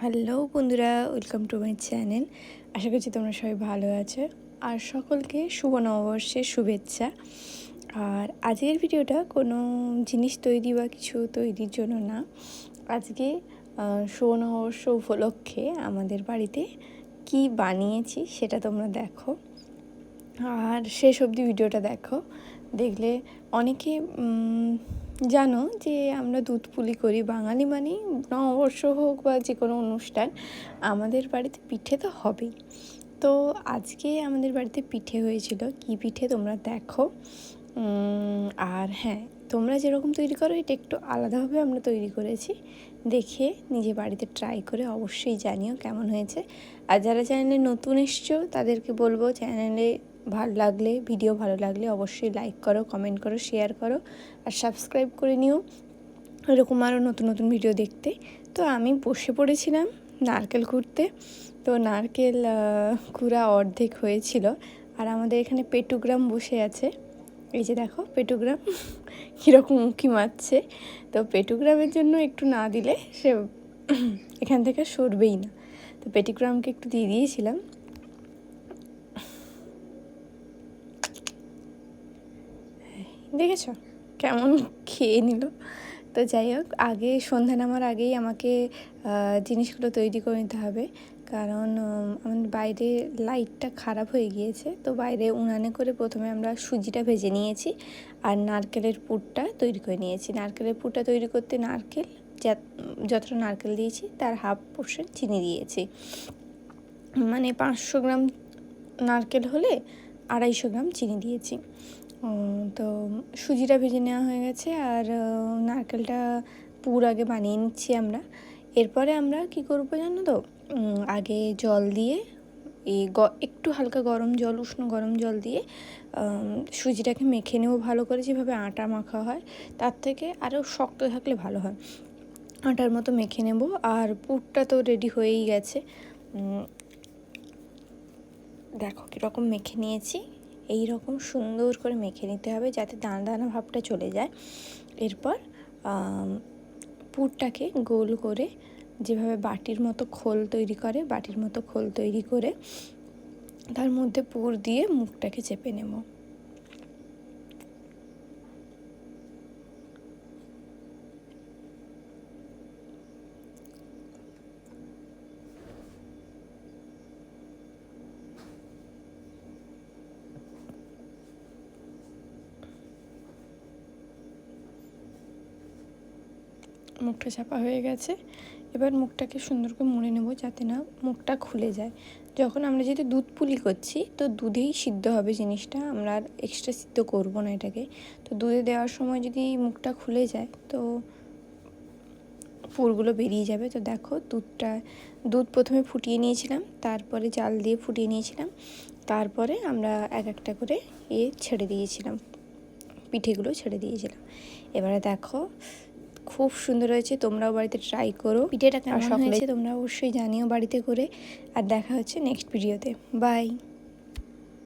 Hello বন্ধুরা, welcome to my channel. আশা করছি তোমরা সবাই ভালো আছো আর সকলকে শুভ নববর্ষের শুভেচ্ছা। আর আজকের ভিডিওটা কোনো জিনিস তৈরি বা কিছু তৈরির জন্য না। আজকে শুভ নববর্ষ উপলক্ষে আমাদের বাড়িতে কি বানিয়েছি সেটা তোমরা দেখো আর শেষ অবধি ভিডিওটা দেখো। দেখলে অনেকে জানো যে আমরা দুধ পুলি করি, বাঙালি মানে নববর্ষ হোক বা যে কোনো অনুষ্ঠান আমাদের বাড়িতে পিঠে তো হবেই। তো আজকে আমাদের বাড়িতে পিঠে হয়েছিল। কি পিঠে তোমরা দেখো। আর হ্যাঁ, তোমরা যেরকম তৈরি করো এটা একটু আলাদাভাবে আমরা তৈরি করেছি। দেখে নিজে বাড়িতে ট্রাই করে অবশ্যই জানিও কেমন হয়েছে। আর যারা চ্যানেলে নতুন এসছো তাদেরকে বলবো, চ্যানেলে ভালো লাগলে, ভিডিও ভালো লাগলে অবশ্যই লাইক করো, কমেন্ট করো, শেয়ার করো আর সাবস্ক্রাইব করে নিও এরকম আরও নতুন নতুন ভিডিও দেখতে। তো আমি বসে পড়েছিলাম নারকেল কুড়তে। তো নারকেল কুড়া অর্ধেক হয়েছিল আর আমাদের এখানে পেটুগ্রাম বসে আছে। এই যে দেখো পেটুগ্রাম কীরকম উঁকি মারছে। তো পেটুগ্রামের জন্য একটু না দিলে সে এখান থেকে সরবেই না। তো পেটুগ্রামকে একটু দিয়ে দিয়েছিলাম। দেখেছো কেমন খেয়ে নিল। তো যাই হোক, আগে সন্ধ্যা নামার আগেই আমাকে জিনিসগুলো তৈরি করে নিতে হবে, কারণ আমাদের বাইরে লাইটটা খারাপ হয়ে গিয়েছে। তো বাইরে উনানে করে প্রথমে আমরা সুজিটা ভেজে নিয়েছি আর নারকেলের পুরটা তৈরি করে নিয়েছি। নারকেলের পুরটা তৈরি করতে নারকেল যতটা নারকেল দিয়েছি তার হাফ পোর্শন চিনি দিয়েছি। মানে 500 গ্রাম নারকেল হলে 250 গ্রাম চিনি দিয়েছি। তো সুজিটা ভেজে নেওয়া হয়ে গেছে আর নারকেলটা পুর আগে বানিয়ে নিচ্ছি আমরা। এরপরে আমরা কি করবো জানো তো, আগে জল দিয়ে একটু হালকা গরম জল, উষ্ণ গরম জল দিয়ে সুজিটাকে মেখে নেবো ভালো করে, যেভাবে আটা মাখা হয় তার থেকে আরও শক্ত থাকলে ভালো হয়। আটার মতো মেখে নেব। আর পুরটা তো রেডি হয়েই গেছে, দেখো কীরকম মেখে নিয়েছি। এই রকম সুন্দর করে মেখে নিতে হবে যাতে দানা দানা ভাবটা চলে যায়। এরপর পুরটাকে গোল করে, যেভাবে বাটির মতো খোল তৈরি করে, বাটির মতো খোল তৈরি করে তার মধ্যে পুর দিয়ে মুখটাকে চেপে নেব। মুখটা চাপা হয়ে গেছে। এবার মুখটাকে সুন্দর করে মুড়ে নেব যাতে না মুখটা খুলে যায়। যখন আমরা যেহেতু দুধ পুলি করছি তো দুধেই সিদ্ধ হবে জিনিসটা, আমরা আর এক্সট্রা সিদ্ধ করবো না এটাকে। তো দুধে দেওয়ার সময় যদি মুখটা খুলে যায় তো পুরগুলো বেরিয়ে যাবে। তো দেখো দুধ প্রথমে ফুটিয়ে নিয়েছিলাম, তারপরে জাল দিয়ে ফুটিয়ে নিয়েছিলাম, তারপরে আমরা এক একটা করে ছেড়ে দিয়েছিলাম, পিঠেগুলো ছেড়ে দিয়েছিলাম। এবারে দেখো খুব সুন্দর হয়েছে, তোমরাও বাড়িতে ট্রাই করো। পিঠেটা কেমন হয়েছে তোমরা অবশ্যই জানিও বাড়িতে করে। আর দেখা হচ্ছে নেক্সট ভিডিওতে। বাই।